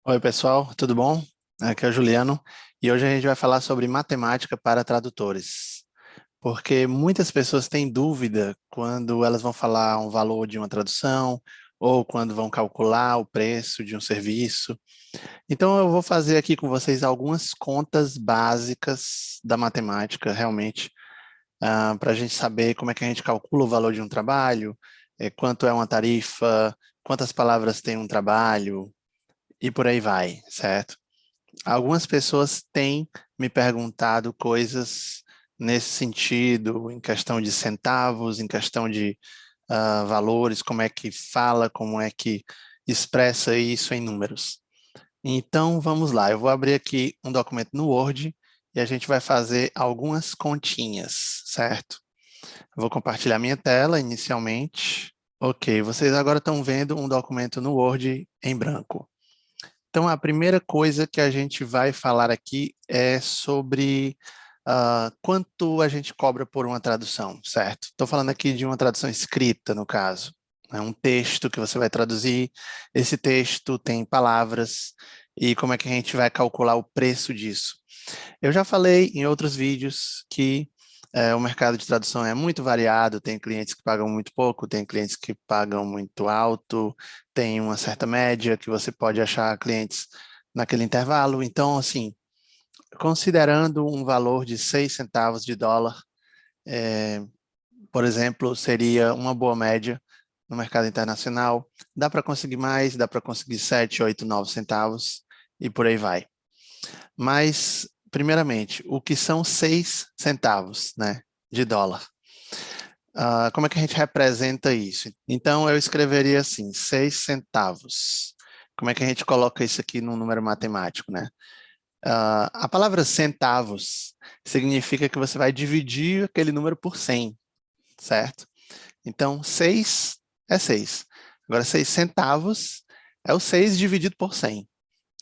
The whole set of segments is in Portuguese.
Oi, pessoal, tudo bom? Aqui é o Juliano e hoje a gente vai falar sobre matemática para tradutores, porque muitas pessoas têm dúvida quando elas vão falar um valor de uma tradução ou quando vão calcular o preço de um serviço. Então, eu vou fazer aqui com vocês algumas contas básicas da matemática, realmente, para a gente saber como é que a gente calcula o valor de um trabalho, quanto é uma tarifa, quantas palavras tem um trabalho e por aí vai, certo? Algumas pessoas têm me perguntado coisas nesse sentido, em questão de centavos, em questão de valores, como é que fala, como é que expressa isso em números. Então, vamos lá, eu vou abrir aqui um documento no Word e a gente vai fazer algumas continhas, certo? Eu vou compartilhar minha tela inicialmente. Ok, vocês agora estão vendo um documento no Word em branco. Então, a primeira coisa que a gente vai falar aqui é sobre quanto a gente cobra por uma tradução, certo? Estou falando aqui de uma tradução escrita, no caso. É um texto que você vai traduzir, esse texto tem palavras, e como é que a gente vai calcular o preço disso? Eu já falei em outros vídeos que o mercado de tradução é muito variado, tem clientes que pagam muito pouco, tem clientes que pagam muito alto, tem uma certa média que você pode achar clientes naquele intervalo. Então, assim, considerando um valor de 6 centavos de dólar, por exemplo, seria uma boa média no mercado internacional. Dá para conseguir mais, dá para conseguir 7, 8, 9 centavos e por aí vai. Mas, primeiramente, o que são 6 centavos, né, de dólar? Como é que a gente representa isso? Então, eu escreveria assim, 6 centavos. Como é que a gente coloca isso aqui num número matemático, né? A palavra centavos significa que você vai dividir aquele número por 100, certo? Então, 6 é 6. Agora, 6 centavos é o 6 dividido por 100,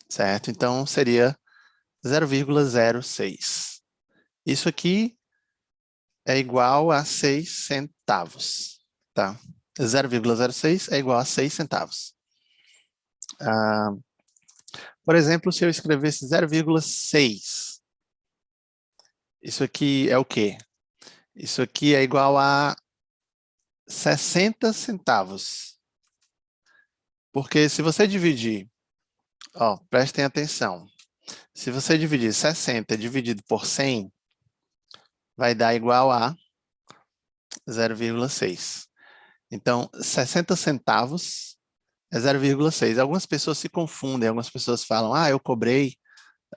certo? Então, seria 0,06. Isso aqui é igual a 6 centavos, tá? 0,06 é igual a 6 centavos. Ah, por exemplo, se eu escrevesse 0,6, isso aqui é o quê? Isso aqui é igual a 60 centavos. Porque se você dividir, ó, prestem atenção, se você dividir 60 dividido por 100, vai dar igual a 0,6. Então, 60 centavos é 0,6. Algumas pessoas se confundem, algumas pessoas falam, eu cobrei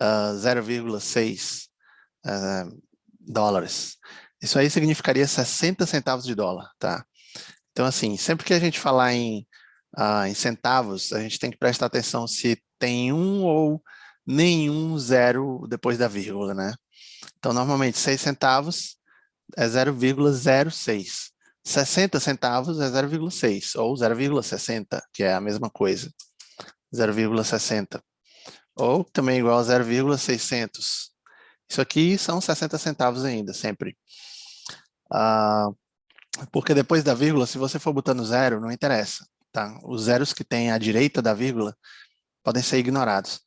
0,6 dólares. Isso aí significaria 60 centavos de dólar, tá? Então, assim, sempre que a gente falar em centavos, a gente tem que prestar atenção se tem um ou nenhum zero depois da vírgula, né? Então, normalmente, 6 centavos é 0,06. 60 centavos é 0,6 ou 0,60, que é a mesma coisa. 0,60. Ou também igual a 0,600. Isso aqui são 60 centavos ainda, sempre. Ah, porque depois da vírgula, se você for botando zero, não interessa, tá? Os zeros que tem à direita da vírgula podem ser ignorados.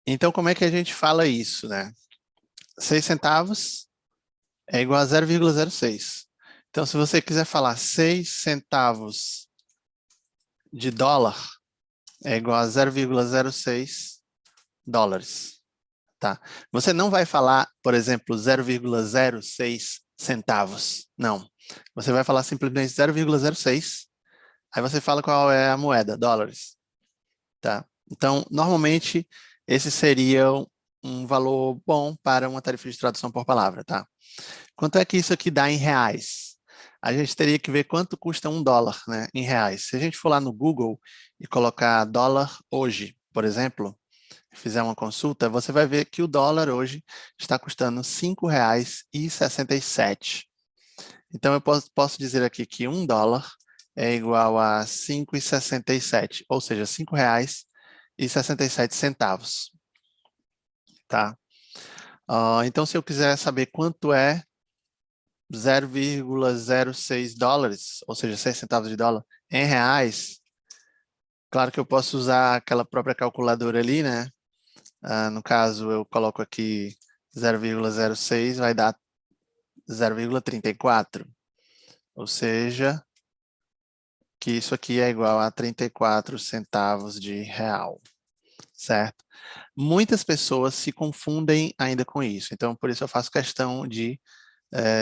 Então, como é que a gente fala isso, né? 6 centavos é igual a 0,06. Então, se você quiser falar 6 centavos de dólar, é igual a 0,06 dólares. Tá? Você não vai falar, por exemplo, 0,06 centavos. Não. Você vai falar simplesmente 0,06. Aí você fala qual é a moeda, dólares. Tá? Então, normalmente, esse seria um valor bom para uma tarifa de tradução por palavra. Tá? Quanto é que isso aqui dá em reais? A gente teria que ver quanto custa um dólar, né, em reais. Se a gente for lá no Google e colocar dólar hoje, por exemplo, fizer uma consulta, você vai ver que o dólar hoje está custando R$ 5,67. Então, eu posso dizer aqui que um dólar é igual a 5,67, ou seja, R$ 5,67, tá? Então, se eu quiser saber quanto é 0,06 dólares, ou seja, 6 centavos de dólar, em reais, Claro que eu posso usar aquela própria calculadora ali, né? No caso, eu coloco aqui 0,06, vai dar 0,34. Ou seja, que isso aqui é igual a 34 centavos de real, certo? Muitas pessoas se confundem ainda com isso, então por isso eu faço questão de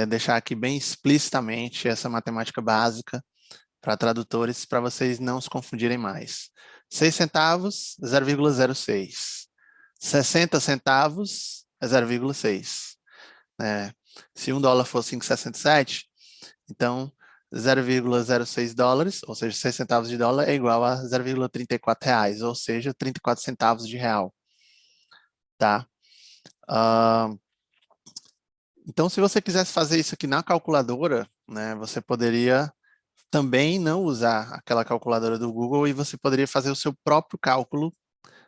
deixar aqui bem explicitamente essa matemática básica para tradutores, para vocês não se confundirem mais. 6 centavos, 0,06. 60 centavos é 0,6. Se $1 for 5,67, então 0,06 dólares, ou seja, 6 centavos de dólar, é igual a 0,34 reais, ou seja, 34 centavos de real. Tá? Então, se você quisesse fazer isso aqui na calculadora, né, você poderia também não usar aquela calculadora do Google e você poderia fazer o seu próprio cálculo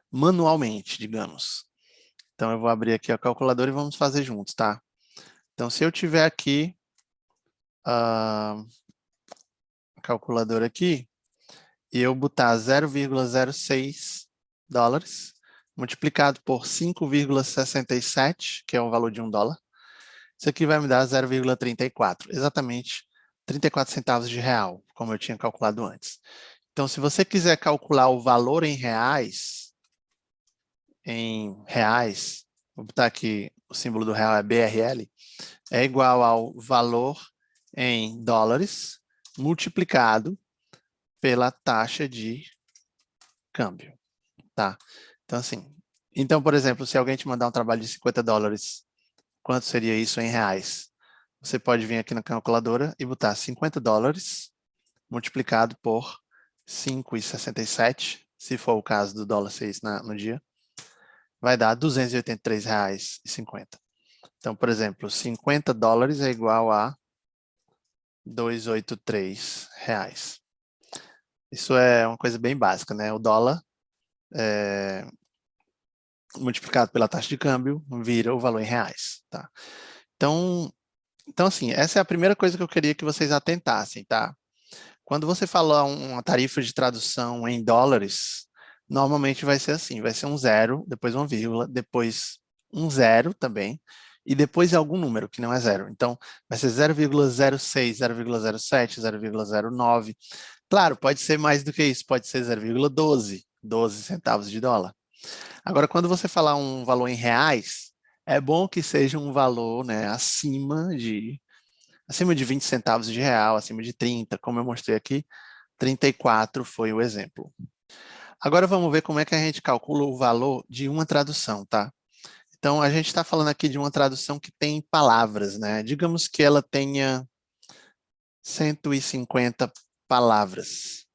manualmente, digamos. Então, eu vou abrir aqui a calculadora e vamos fazer juntos, tá? Então, se eu tiver aqui a calculadora aqui e eu botar 0,06 dólares multiplicado por 5,67, que é o valor de $1, isso aqui vai me dar 0,34, exatamente 34 centavos de real, como eu tinha calculado antes. Então, se você quiser calcular o valor em reais, vou botar aqui, o símbolo do real é BRL, é igual ao valor em dólares multiplicado pela taxa de câmbio, tá? Então, assim, por exemplo, se alguém te mandar um trabalho de $50, quanto seria isso em reais? Você pode vir aqui na calculadora e botar $50 multiplicado por 5,67, se for o caso do dólar 6 no dia, vai dar R$ 283,50. Então, por exemplo, $50 é igual a R$ 283. Isso é uma coisa bem básica, né? O dólar multiplicado pela taxa de câmbio vira o valor em reais, tá? Então, assim, essa é a primeira coisa que eu queria que vocês atentassem, tá? Quando você fala uma tarifa de tradução em dólares, normalmente vai ser assim, vai ser um zero, depois uma vírgula, depois um zero também, e depois algum número que não é zero. Então, vai ser 0,06, 0,07, 0,09. Claro, pode ser mais do que isso, pode ser 0,12, 12 centavos de dólar. Agora, quando você falar um valor em reais, é bom que seja um valor, né, acima de 20 centavos de real, acima de 30, como eu mostrei aqui, 34 foi o exemplo. Agora vamos ver como é que a gente calcula o valor de uma tradução, tá? Então, a gente está falando aqui de uma tradução que tem palavras, né? Digamos que ela tenha 150 palavras.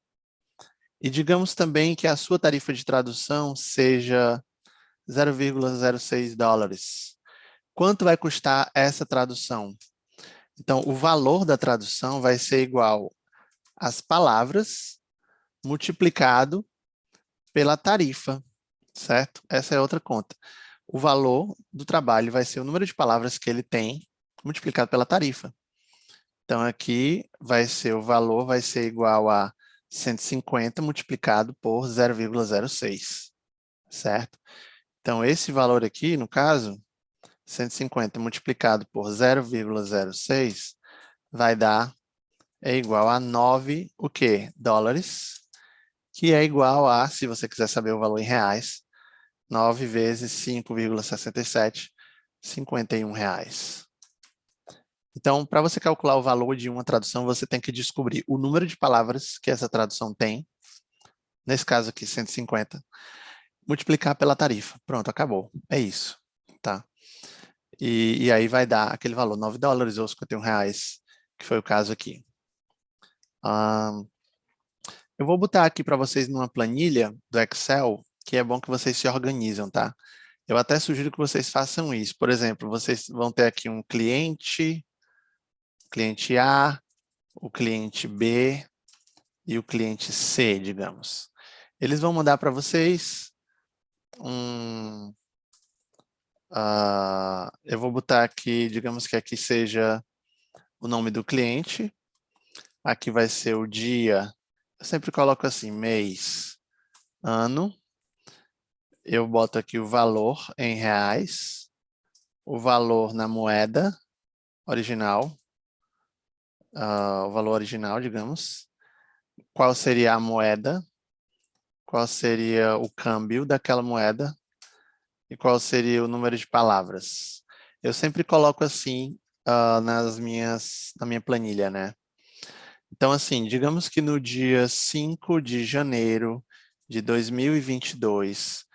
E digamos também que a sua tarifa de tradução seja 0,06 dólares. Quanto vai custar essa tradução? Então, o valor da tradução vai ser igual às palavras multiplicado pela tarifa, certo? Essa é outra conta. O valor do trabalho vai ser o número de palavras que ele tem multiplicado pela tarifa. Então, aqui vai ser o valor vai ser igual a 150 multiplicado por 0,06, certo? Então, esse valor aqui, no caso, 150 multiplicado por 0,06 vai dar, é igual a 9, o quê? Dólares, que é igual a, se você quiser saber o valor em reais, 9 vezes 5,67, R$ 51. Então, para você calcular o valor de uma tradução, você tem que descobrir o número de palavras que essa tradução tem, nesse caso aqui, 150, multiplicar pela tarifa. Pronto, acabou. É isso, tá? E aí vai dar aquele valor, 9 dólares ou R$ 51, que foi o caso aqui. Eu vou botar aqui para vocês numa planilha do Excel, que é bom que vocês se organizam, tá? Eu até sugiro que vocês façam isso. Por exemplo, vocês vão ter aqui um cliente A, o cliente B e o cliente C, digamos. Eles vão mandar para vocês eu vou botar aqui, digamos que aqui seja o nome do cliente. Aqui vai ser o dia. Eu sempre coloco assim, mês, ano, eu boto aqui o valor em reais, o valor na moeda original, o valor original, digamos, qual seria a moeda, qual seria o câmbio daquela moeda e qual seria o número de palavras. Eu sempre coloco assim na minha planilha, né? Então, assim, digamos que no dia 5 de janeiro de 2022,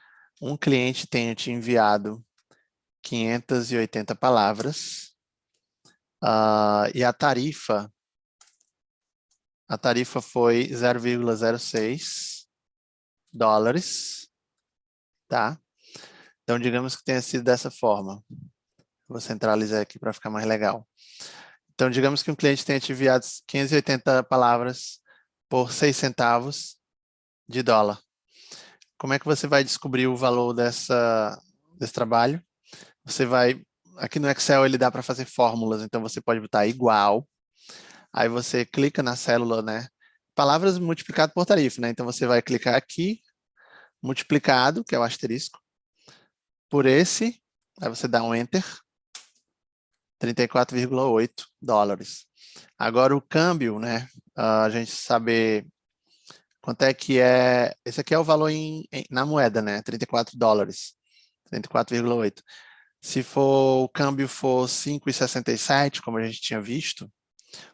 um cliente tenha te enviado 580 palavras, e a tarifa foi 0,06 dólares, tá? Então, digamos que tenha sido dessa forma. Vou centralizar aqui para ficar mais legal. Então, digamos que um cliente tenha te enviado 580 palavras por 6 centavos de dólar. Como é que você vai descobrir o valor desse trabalho? Você vai... Aqui no Excel ele dá para fazer fórmulas, então você pode botar igual. Aí você clica na célula, né? Palavras multiplicado por tarifa, né? Então você vai clicar aqui, multiplicado, que é o asterisco, por esse, aí você dá um Enter, 34,8 dólares. Agora o câmbio, né? A gente saber quanto é que é... Esse aqui é o valor na moeda, né? 34 dólares, 34,8. Se o câmbio for 5,67, como a gente tinha visto,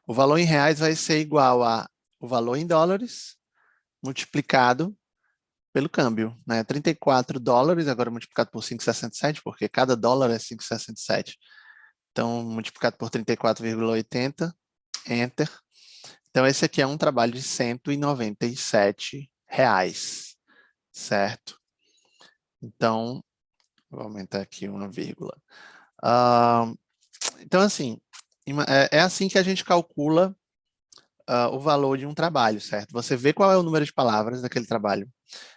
o valor em reais vai ser igual a o valor em dólares multiplicado pelo câmbio, né? 34 dólares, agora multiplicado por 5,67, porque cada dólar é 5,67. Então, multiplicado por 34,80, Enter. Então, esse aqui é um trabalho de R$ 197, certo? Então, vou aumentar aqui uma vírgula. Então, assim, é assim que a gente calcula o valor de um trabalho, certo? Você vê qual é o número de palavras daquele trabalho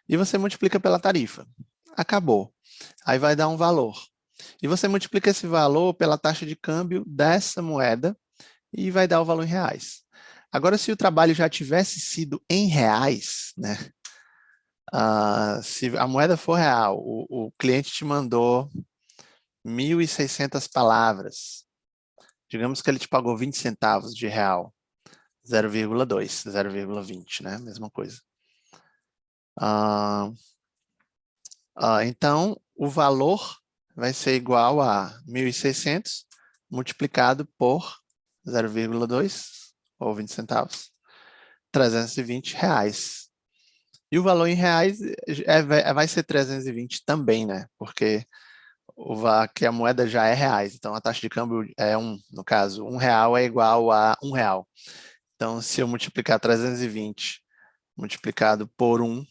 e você multiplica pela tarifa. Acabou. Aí vai dar um valor. E você multiplica esse valor pela taxa de câmbio dessa moeda e vai dar o valor em reais. Agora, se o trabalho já tivesse sido em reais, né? Se a moeda for real, o cliente te mandou 1.600 palavras. Digamos que ele te pagou 20 centavos de real. 0,2, 0,20, né? Mesma coisa. Então, o valor vai ser igual a 1.600 multiplicado por 0,2, ou 20 centavos, R$ 320. E o valor em reais vai ser 320 também, né? Porque que a moeda já é reais, então a taxa de câmbio é 1, no caso, R$ 1 é igual a R$ 1. Então, se eu multiplicar 320 multiplicado por 1,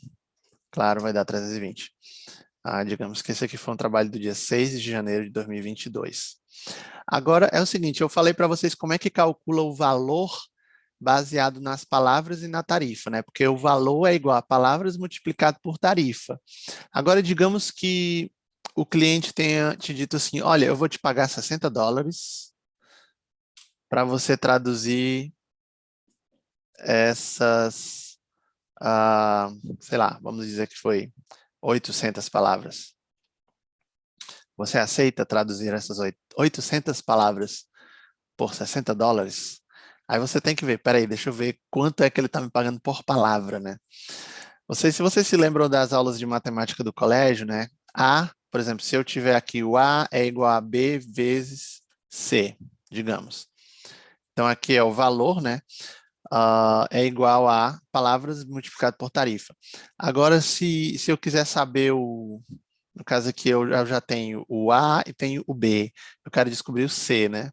claro, vai dar 320. Digamos que esse aqui foi um trabalho do dia 6 de janeiro de 2022. Agora, é o seguinte, eu falei para vocês como é que calcula o valor baseado nas palavras e na tarifa, né? Porque o valor é igual a palavras multiplicado por tarifa. Agora, digamos que o cliente tenha te dito assim, olha, eu vou te pagar 60 dólares para você traduzir essas, sei lá, vamos dizer que foi 800 palavras. Você aceita traduzir essas 800 palavras por 60 dólares? Aí você tem que ver, peraí, deixa eu ver quanto é que ele está me pagando por palavra, né? Se vocês se lembram das aulas de matemática do colégio, né? Por exemplo, se eu tiver aqui o A é igual a B vezes C, digamos. Então, aqui é o valor, né? É igual a palavras multiplicado por tarifa. Agora, se eu quiser saber no caso aqui, eu já tenho o A e tenho o B. Eu quero descobrir o C, né?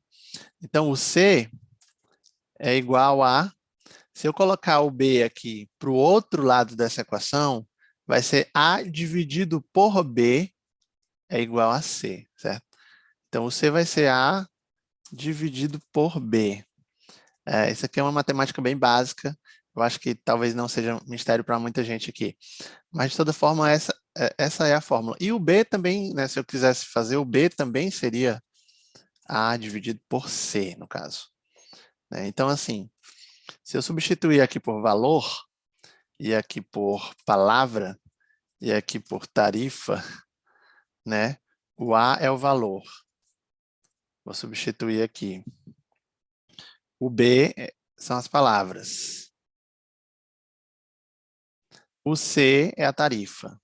Então, o C é igual a... Se eu colocar o B aqui para o outro lado dessa equação, vai ser A dividido por B é igual a C, certo? Então, o C vai ser A dividido por B. Isso aqui é uma matemática bem básica. Eu acho que talvez não seja um mistério para muita gente aqui. Mas, de toda forma, essa é a fórmula. E o B também, né, se eu quisesse fazer, o B também seria A dividido por C, no caso. Então, assim, se eu substituir aqui por valor e aqui por palavra, e aqui por tarifa, né? O A é o valor. Vou substituir aqui. O B são as palavras. O C é a tarifa.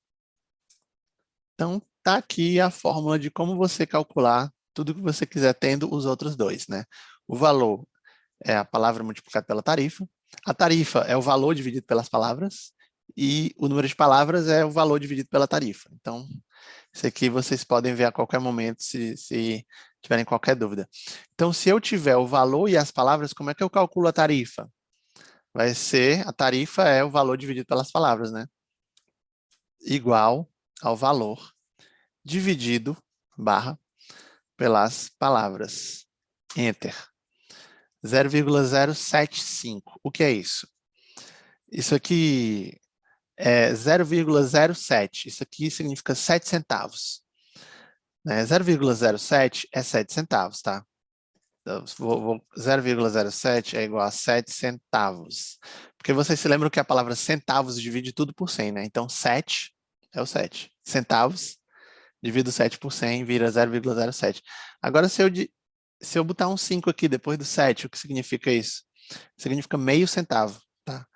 Então, tá aqui a fórmula de como você calcular tudo que você quiser tendo os outros dois, né? O valor é a palavra multiplicada pela tarifa. A tarifa é o valor dividido pelas palavras. E o número de palavras é o valor dividido pela tarifa. Então, isso aqui vocês podem ver a qualquer momento, se tiverem qualquer dúvida. Então, se eu tiver o valor e as palavras, como é que eu calculo a tarifa? Vai ser, a tarifa é o valor dividido pelas palavras, né? Igual ao valor dividido, barra, pelas palavras. Enter. 0,075. O que é isso? Isso aqui é 0,07. Isso aqui significa 7 centavos. 0,07 é 7 centavos, tá? Então, 0,07 é igual a 7 centavos. Porque vocês se lembram que a palavra centavos divide tudo por 100, né? Então, 7 é o 7. Centavos, divido 7 por 100, vira 0,07. Agora, se eu botar um 5 aqui depois do 7, o que significa isso? Significa meio centavo, tá?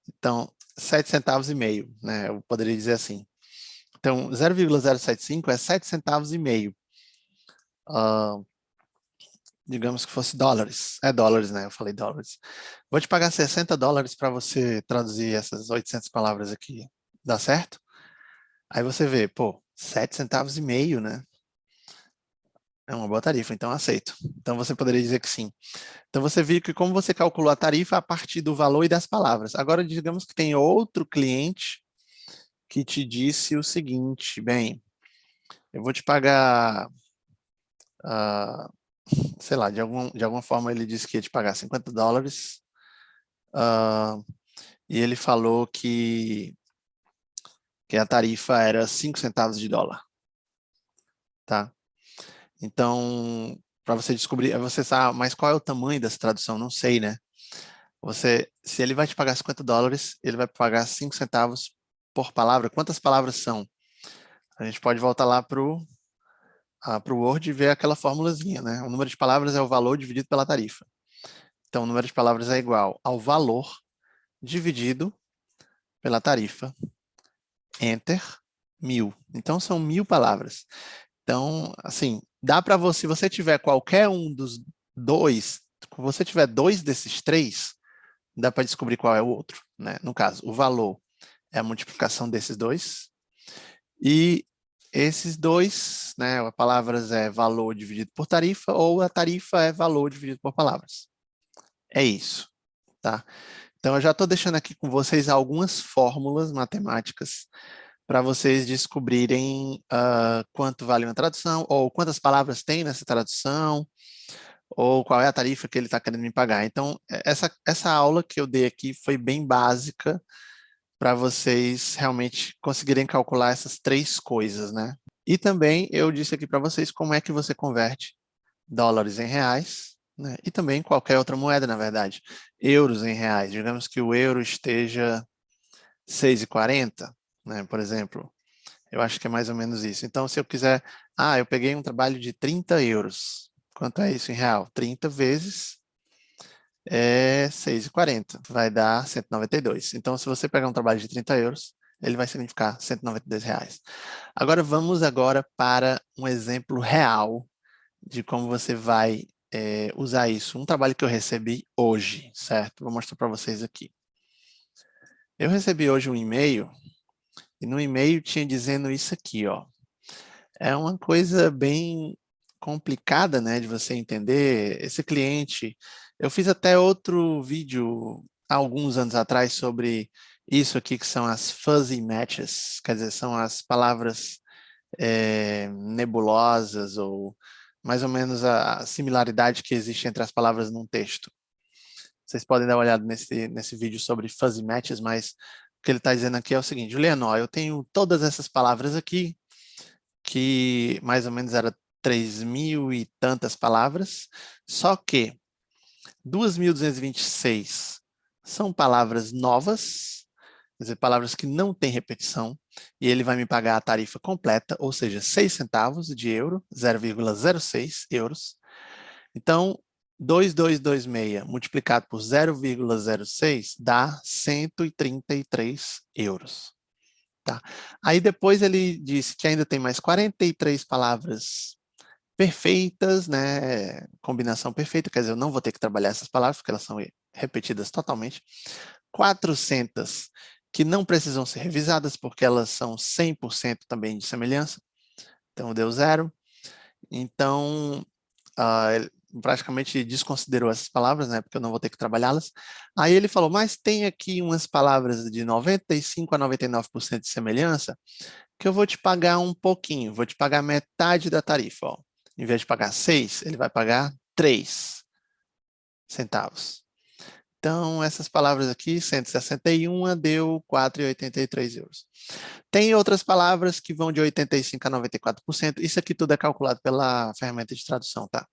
Então, 7 centavos e meio, né? Eu poderia dizer assim. Então, 0,075 é 7 centavos e meio. Digamos que fosse dólares. É dólares, né? Eu falei dólares. Vou te pagar 60 dólares para você traduzir essas 800 palavras aqui. Dá certo? Aí você vê, pô, 7 centavos e meio, né? É uma boa tarifa, então aceito. Então você poderia dizer que sim. Então você viu que como você calculou a tarifa a partir do valor e das palavras. Agora digamos que tem outro cliente que te disse o seguinte, bem, eu vou te pagar, sei lá, de alguma forma ele disse que ia te pagar 50 dólares, e ele falou que a tarifa era 5 centavos de dólar, tá? Então, para você descobrir, você sabe, mas qual é o tamanho dessa tradução? Não sei, né? Se ele vai te pagar 50 dólares, ele vai pagar 5 centavos por palavra. Quantas palavras são? A gente pode voltar lá para o Word e ver aquela formulazinha, né? O número de palavras é o valor dividido pela tarifa. Então, o número de palavras é igual ao valor dividido pela tarifa. Enter, 1000. Então, são 1000 palavras. Então, assim, dá para você, se você tiver qualquer um dos dois, se você tiver dois desses três, dá para descobrir qual é o outro, né? No caso, o valor é a multiplicação desses dois, e esses dois, né, a palavras é valor dividido por tarifa, ou a tarifa é valor dividido por palavras. É isso, tá? Então, eu já estou deixando aqui com vocês algumas fórmulas matemáticas para vocês descobrirem quanto vale uma tradução, ou quantas palavras tem nessa tradução, ou qual é a tarifa que ele está querendo me pagar. Então, essa aula que eu dei aqui foi bem básica para vocês realmente conseguirem calcular essas três coisas, né? E também eu disse aqui para vocês como é que você converte dólares em reais, né? E também qualquer outra moeda, na verdade. Euros em reais. Digamos que o euro esteja 6,40, né? Por exemplo. Eu acho que é mais ou menos isso. Então, se eu quiser... eu peguei um trabalho de 30 euros. Quanto é isso em real? 30 vezes 6,40. Vai dar 192. Então, se você pegar um trabalho de 30 euros, ele vai significar 192 reais. Agora, vamos agora para um exemplo real de como você vai usar isso. Um trabalho que eu recebi hoje, certo? Vou mostrar para vocês aqui. Eu recebi hoje um e-mail, e no e-mail tinha dizendo isso aqui, ó. É uma coisa bem complicada, né, de você entender. Esse cliente, eu fiz até outro vídeo há alguns anos atrás sobre isso aqui, que são as fuzzy matches, quer dizer, são as palavras nebulosas, ou mais ou menos a similaridade que existe entre as palavras num texto. Vocês podem dar uma olhada nesse vídeo sobre fuzzy matches, mas o que ele está dizendo aqui é o seguinte: Juliano, ó, eu tenho todas essas palavras aqui, que mais ou menos era 3.000 e tantas palavras, só que 2.226 são palavras novas quer dizer, palavras que não têm repetição, e ele vai me pagar a tarifa completa, ou seja, 6 centavos de euro, 0,06 euros. Então, 2,226 multiplicado por 0,06 dá 133 euros. Tá? Aí depois ele disse que ainda tem mais 43 palavras perfeitas, né? Combinação perfeita, quer dizer, eu não vou ter que trabalhar essas palavras, porque elas são repetidas totalmente. 400 que não precisam ser revisadas, porque elas são 100% também de semelhança. Então, deu 0. Então, ele praticamente desconsiderou essas palavras, né? Porque eu não vou ter que trabalhá-las. Aí ele falou, mas tem aqui umas palavras de 95% a 99% de semelhança, que eu vou te pagar um pouquinho, vou te pagar metade da tarifa. Ó. Em vez de pagar 6, ele vai pagar 3 centavos. Então, essas palavras aqui, 161 deu 4,83 euros. Tem outras palavras que vão de 85% a 94%. Isso aqui tudo é calculado pela ferramenta de tradução, tá?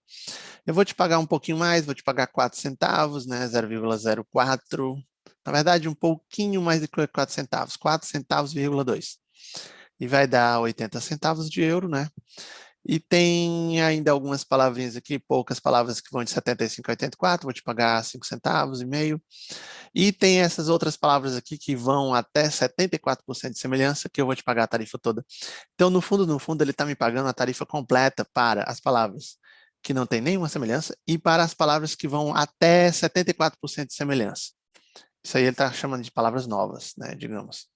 Eu vou te pagar um pouquinho mais, vou te pagar 4 centavos, né? 0,04. Na verdade, um pouquinho mais de 4 centavos. 4 centavos, 2. E vai dar 80 centavos de euro, né? E tem ainda algumas palavrinhas aqui, poucas palavras que vão de 75 a 84, vou te pagar 5 centavos e meio. E tem essas outras palavras aqui que vão até 74% de semelhança, que eu vou te pagar a tarifa toda. Então, no fundo, ele está me pagando a tarifa completa para as palavras que não têm nenhuma semelhança e para as palavras que vão até 74% de semelhança. Isso aí ele está chamando de palavras novas, né, digamos.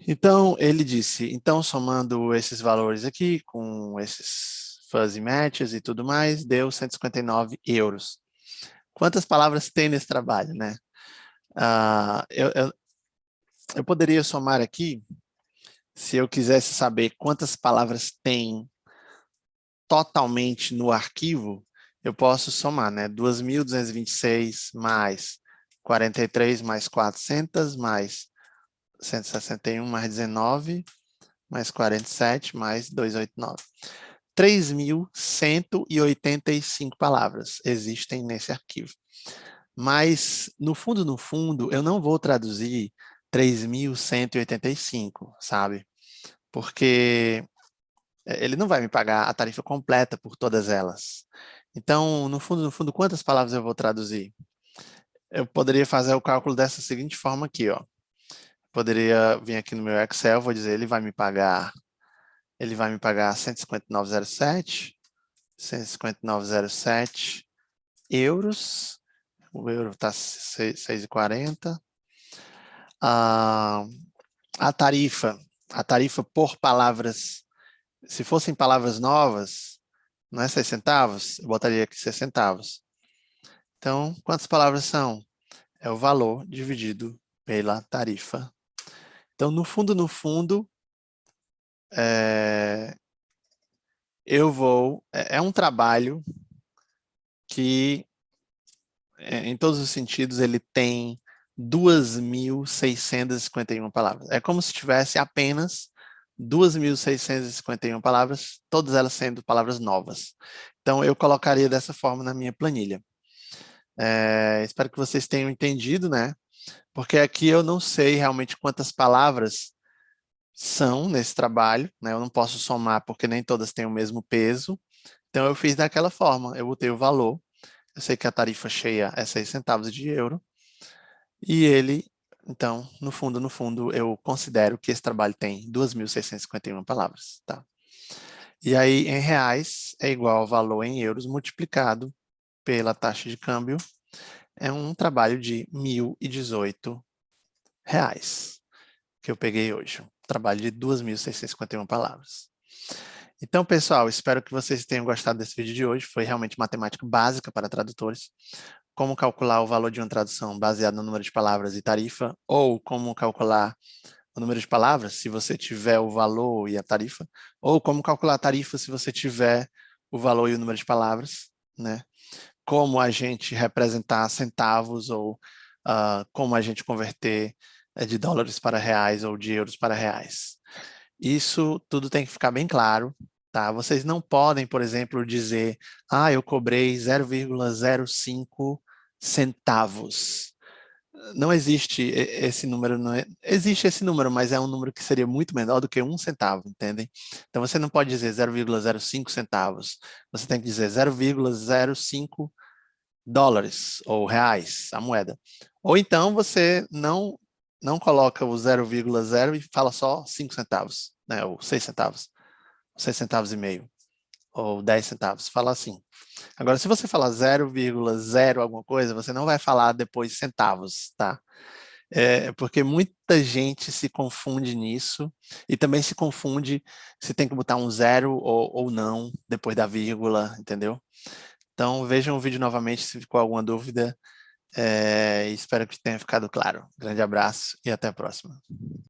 Então, ele disse, então, somando esses valores aqui, com esses fuzzy matches e tudo mais, deu 159 euros. Quantas palavras tem nesse trabalho, né? Eu poderia somar aqui, se eu quisesse saber quantas palavras tem totalmente no arquivo, eu posso somar, né? 2.226 mais 43 mais 400 mais 161 mais 19 mais 47 mais 289. 3.185 palavras existem nesse arquivo. Mas, no fundo, eu não vou traduzir 3.185, sabe? Porque ele não vai me pagar a tarifa completa por todas elas. Então, no fundo, quantas palavras eu vou traduzir? Eu poderia fazer o cálculo dessa seguinte forma aqui, ó. Poderia vir aqui no meu Excel, vou dizer, ele vai me pagar 159,07, 159,07 euros. O euro está 6,40. A tarifa por palavras, se fossem palavras novas, não é 6 centavos, eu botaria aqui 6 centavos. Então, quantas palavras são? É o valor dividido pela tarifa. Então, no fundo, é um trabalho que, em todos os sentidos, ele tem 2.651 palavras. É como se tivesse apenas 2.651 palavras, todas elas sendo palavras novas. Então, eu colocaria dessa forma na minha planilha. Espero que vocês tenham entendido, né? Porque aqui eu não sei realmente quantas palavras são nesse trabalho, né? Eu não posso somar porque nem todas têm o mesmo peso. Então, eu fiz daquela forma, eu botei o valor. Eu sei que a tarifa cheia é 6 centavos de euro. E ele, então, no fundo, eu considero que esse trabalho tem 2.651 palavras, tá? E aí, em reais, é igual ao valor em euros multiplicado pela taxa de câmbio. É um trabalho de R$ 1.018 que eu peguei hoje. Um trabalho de 2.651 palavras. Então, pessoal, espero que vocês tenham gostado desse vídeo de hoje. Foi realmente matemática básica para tradutores. Como calcular o valor de uma tradução baseado no número de palavras e tarifa, ou como calcular o número de palavras se você tiver o valor e a tarifa, ou como calcular a tarifa se você tiver o valor e o número de palavras, né? Como a gente representar centavos ou como a gente converter de dólares para reais ou de euros para reais. Isso tudo tem que ficar bem claro, tá? Vocês não podem, por exemplo, dizer, eu cobrei 0,05 centavos. não existe esse número, existe esse número, mas é um número que seria muito menor do que 1 centavo, entendem? Então você não pode dizer 0,05 centavos, você tem que dizer 0,05 dólares ou reais, a moeda. Ou então você não coloca o 0,0 e fala só 5 centavos, né? Ou 6 centavos, 6 centavos e meio, ou 10 centavos, fala assim. Agora, se você falar 0,0 alguma coisa, você não vai falar depois centavos, tá? Porque muita gente se confunde nisso e também se confunde se tem que botar um zero ou não depois da vírgula, entendeu? Então, vejam o vídeo novamente se ficou alguma dúvida. Espero que tenha ficado claro. Grande abraço e até a próxima.